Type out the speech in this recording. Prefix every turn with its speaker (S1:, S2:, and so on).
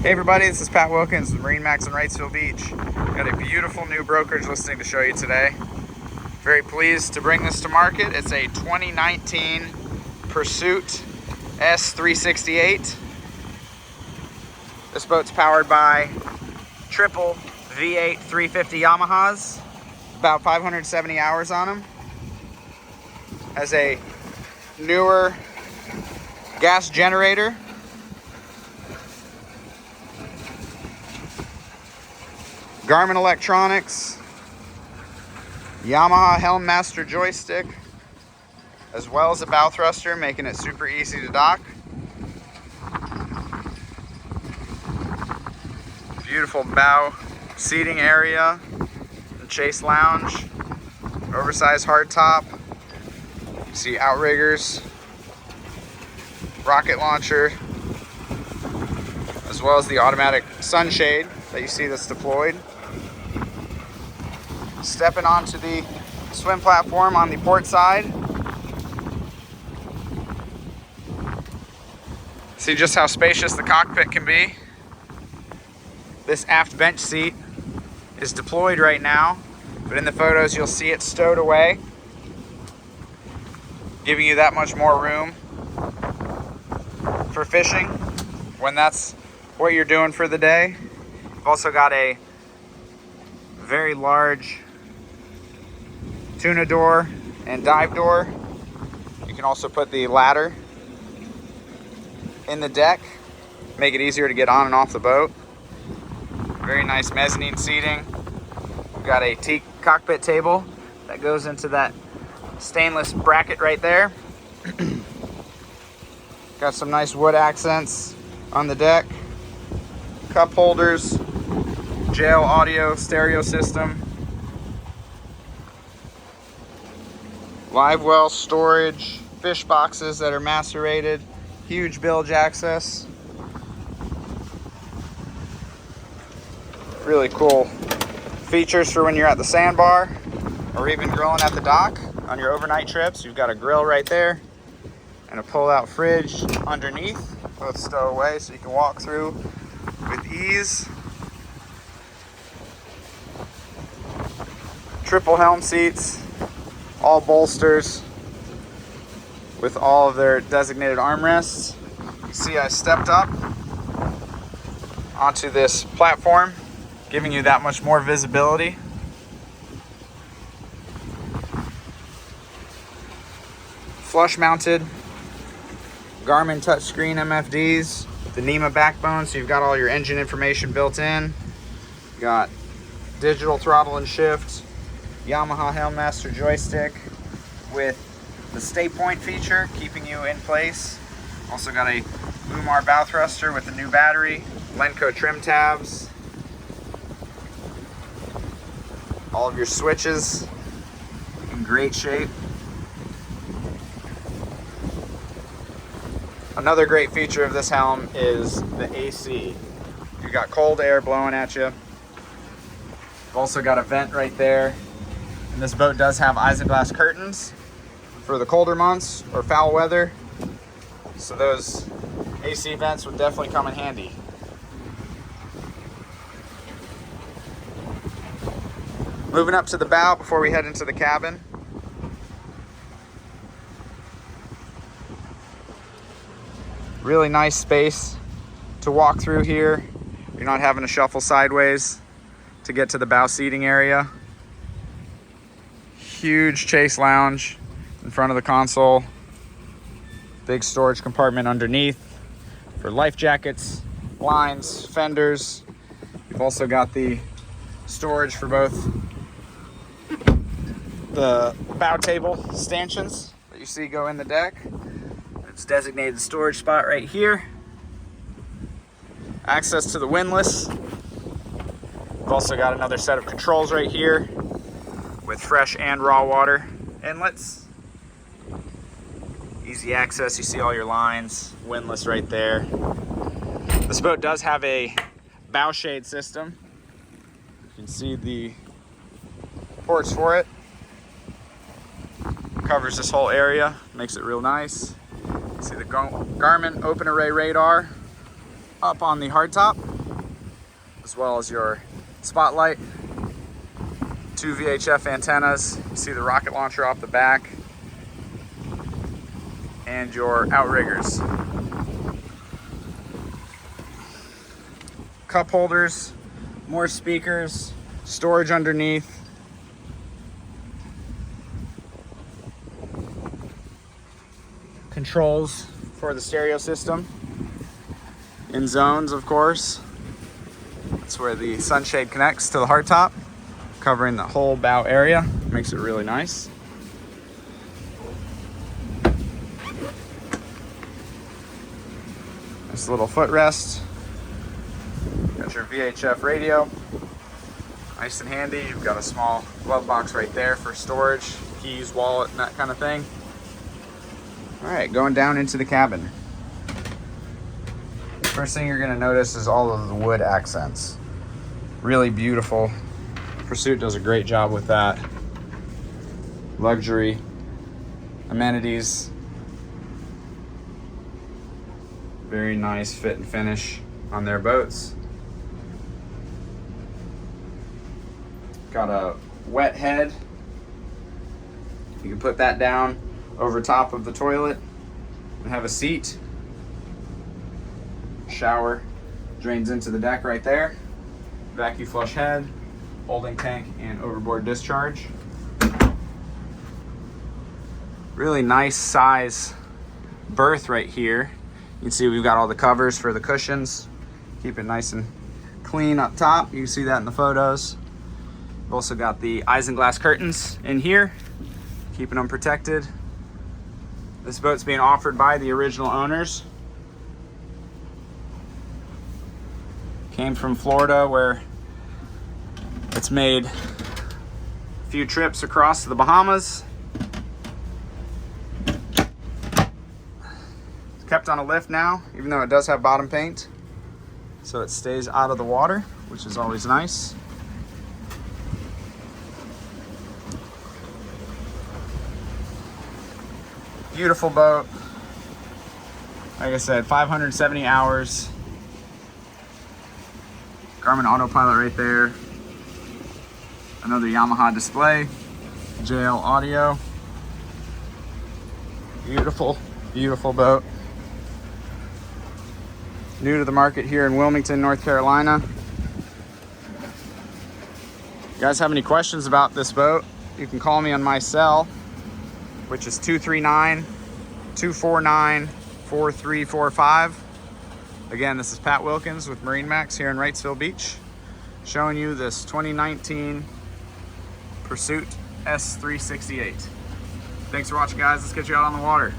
S1: Hey everybody, this is Pat Wilkins with MarineMax in Wrightsville Beach. Got a beautiful new brokerage listing to show you today. Very pleased to bring this to market. It's a 2019 Pursuit S368. This boat's powered by triple V8 350 Yamahas. About 570 hours on them. Has a newer gas generator. Garmin electronics, Yamaha Helm Master joystick, as well as a bow thruster, making it super easy to dock. Beautiful bow seating area, and chase lounge, oversized hardtop. You see outriggers, rocket launcher, as well as the automatic sunshade that you see that's deployed. Stepping onto the swim platform on the port side. See just how spacious the cockpit can be. This aft bench seat is deployed right now, but in the photos you'll see it stowed away, giving you that much more room for fishing when that's what you're doing for the day. You've also got a very large tuna door and dive door. You can also put the ladder in the deck, make it easier to get on and off the boat. Very nice mezzanine seating. We've got a teak cockpit table that goes into that stainless bracket right there. Got some nice wood accents on the deck. Cup holders, jail audio stereo system, live well storage, fish boxes that are macerated, huge bilge access. Really cool features for when you're at the sandbar or even grilling at the dock on your overnight trips. You've got a grill right there and a pull-out fridge underneath, both stow away so you can walk through with ease. Triple helm seats, all bolsters with all of their designated armrests. You see I stepped up onto this platform, giving you that much more visibility. Flush mounted Garmin touchscreen MFDs, the NEMA backbone, so you've got all your engine information built in. You've got digital throttle and shift, Yamaha Helm Master joystick with the stay point feature, keeping you in place. Also got a Lumar bow thruster with the new battery, Lenco trim tabs, all of your switches in great shape. Another great feature of this helm is the AC. You've got cold air blowing at you. You've also got a vent right there. And this boat does have isinglass curtains for the colder months or foul weather. So those AC vents would definitely come in handy. Moving up to the bow before we head into the cabin. Really nice space to walk through here. You're not having to shuffle sideways to get to the bow seating area. Huge chase lounge in front of the console. Big storage compartment underneath for life jackets, blinds, fenders. You've also got the storage for both the bow table stanchions that you see go in the deck. It's designated storage spot right here. Access to the windlass. We've also got another set of controls right here with fresh and raw water inlets. Easy access, you see all your lines, windlass right there. This boat does have a bow shade system. You can see the ports for it. Covers this whole area, makes it real nice. See the Garmin open array radar up on the hardtop. as well as your spotlight, 2 VHF antennas. You see the rocket launcher off the back, and your outriggers. Cup holders, more speakers, storage underneath. Controls for the stereo system. In zones, of course. That's where the sunshade connects to the hardtop, covering the whole bow area. Makes it really nice. Nice little footrest. Got your VHF radio. Nice and handy. You've got a small glove box right there for storage, keys, wallet, and that kind of thing. All right, going down into the cabin. First thing you're gonna notice is all of the wood accents. Really beautiful. Pursuit does a great job with that. Luxury amenities. Very nice fit and finish on their boats. Got a wet head. You can put that down over top of the toilet and have a seat. Shower drains into the deck right there. Vacuum flush head, holding tank, and overboard discharge. Really nice size berth right here. You can see we've got all the covers for the cushions. Keep it nice and clean up top. You can see that in the photos. We've also got the isinglass curtains in here, keeping them protected. This boat's being offered by the original owners. Came from Florida, where it's made a few trips across to the Bahamas. It's kept on a lift now, even though it does have bottom paint, so it stays out of the water, which is always nice. Beautiful boat. Like I said, 570 hours. Garmin autopilot right there. Another Yamaha display. JL audio. Beautiful, beautiful boat. New to the market here in Wilmington, North Carolina. If you guys have any questions about this boat, you can call me on my cell, which is 239-249-4345. Again, this is Pat Wilkins with MarineMax here in Wrightsville Beach, showing you this 2019 Pursuit S368. Thanks for watching, guys. Let's get you out on the water.